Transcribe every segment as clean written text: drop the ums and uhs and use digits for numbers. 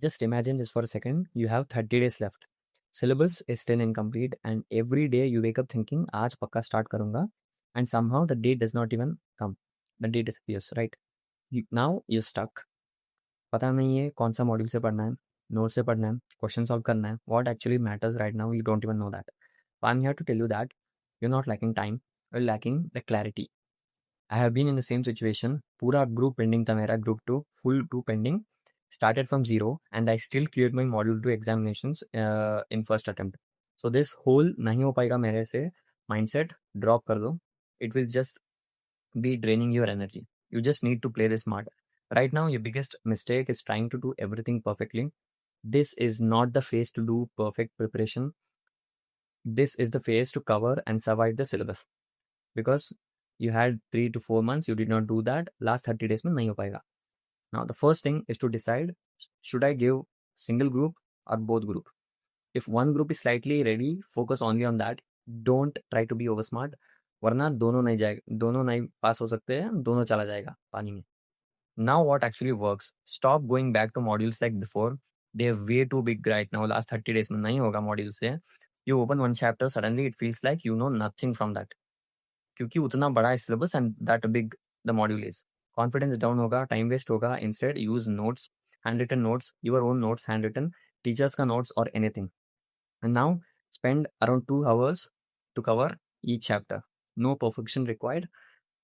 Just imagine this for a second. You have 30 days left. Syllabus is still incomplete, and every day you wake up thinking, "Aaj pakka start karunga," and somehow the day does not even come. The day disappears, right? Now you're stuck. पता नहीं है कौन सा module से पढ़ना है, note से पढ़ना है, क्वेश्चन सॉल्व करना है. What actually matters right now, you don't even know that. But I'm here to tell you that you're not lacking time, you're lacking the clarity. I have been in the same situation. पूरा group pending था मेरा, group 2, full 2 pending. Started from zero and I still cleared my module 2 examinations in first attempt. So this whole नहीं हो पाएगा मेरे से mindset drop कर दो. It will just be draining your energy. You just need to play this smart. Right now, your biggest mistake is trying to do everything perfectly. This is not the phase to do perfect preparation. This is the phase to cover and survive the syllabus. Because you had 3 to 4 months, you did not do that. Last 30 days में नहीं हो पाएगा. Now, the first thing is to decide, should I give single group or both group? If one group is slightly ready, focus only on that. Don't try to be over smart. वरना दोनों नहीं पास हो सकते हैं, दोनों चला जाएगा पानी में. Now what actually works? Stop going back to modules like before. They're way too big right now. Last 30 days में नहीं होगा modules से. You open one chapter, suddenly it feels like you know nothing from that. क्योंकि उतना बड़ा है syllabus and that big the module is. Confidence down होगा, time waste होगा. Instead, use notes, handwritten notes, your own notes, handwritten, teachers का notes or anything. And now spend around 2 hours to cover each chapter. No perfection required.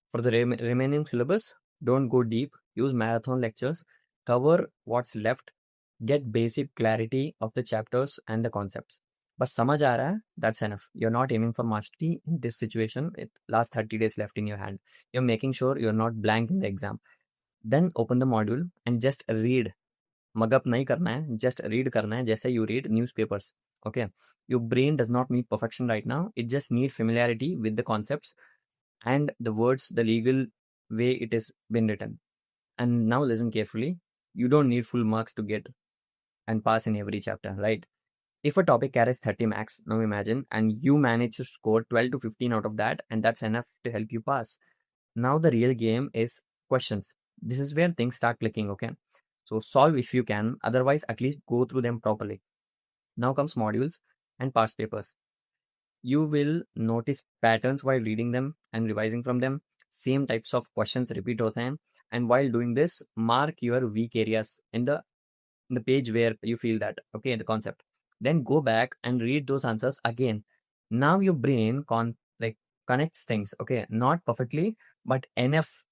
For the remaining syllabus, don't go deep. Use marathon lectures. Cover what's left. Get basic clarity of the chapters and the concepts. बस समझ आ रहा है, that's enough. You're not aiming for mastery in this situation. It last 30 days left in your hand. You're making sure you're not blank in the exam. Then open the module and just read. Mug up नहीं करना है, just read करना है जैसे you read newspapers. Okay, your brain does not need perfection right now. It just needs familiarity with the concepts and the words, the legal way it is been written. And now listen carefully. You don't need full marks to get and pass in every chapter, right? If a topic carries 30 max, now imagine, and you manage to score 12 to 15 out of that, and that's enough to help you pass. Now the real game is questions. This is where things start clicking, okay? So solve if you can, otherwise at least go through them properly. Now comes modules and past papers. You will notice patterns while reading them and revising from them. Same types of questions repeat होते हैं. And while doing this, mark your weak areas in the page where you feel that, okay, the concept. Then go back and read those answers again. Now your brain connects things, okay, not perfectly, but enough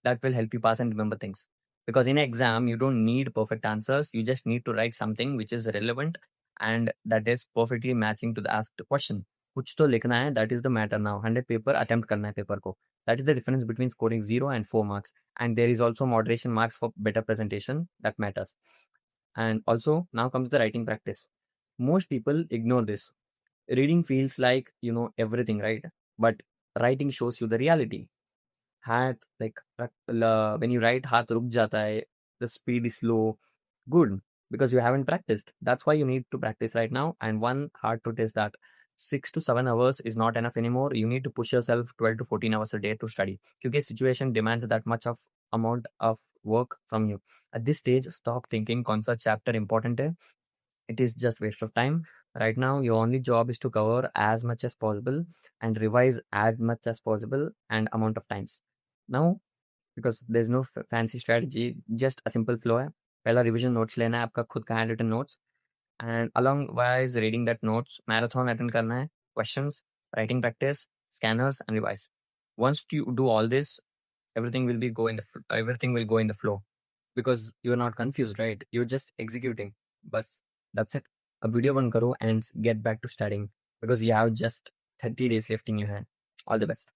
that will help you pass and remember things. Because in an exam, you don't need perfect answers. You just need to write something which is relevant and that is perfectly matching to the asked question. कुछ तो लिखना है, that is the matter now. 100 paper attempt करना है paper को. That is the difference between scoring 0 and 4 marks. And there is also moderation marks for better presentation that matters. And also now comes the writing practice. Most people ignore this. Reading feels like you know everything, right? But writing shows you the reality. हाथ when you write हाथ रुक जाता है, the speed is slow. Good, because you haven't practiced. That's why you need to practice right now. And one hard truth is that 6 to 7 hours is not enough anymore. You need to push yourself 12 to 14 hours a day to study. Because situation demands that much of amount of work from you. At this stage, stop thinking कौन सा chapter important है. It is just waste of time. Right now, your only job is to cover as much as possible and revise as much as possible and amount of times. Now, because there's no fancy strategy, just a simple flow है. पहला revision notes लेना है आपका खुद का handwritten notes, and along while reading that notes, marathon attend करना है, questions, writing practice, scanners and revise. Once you do all this, everything will go in the flow because you're not confused, right? You're just executing. But that's it. A video बंद करो and get back to studying because you have just 30 days left in your hand. All the best.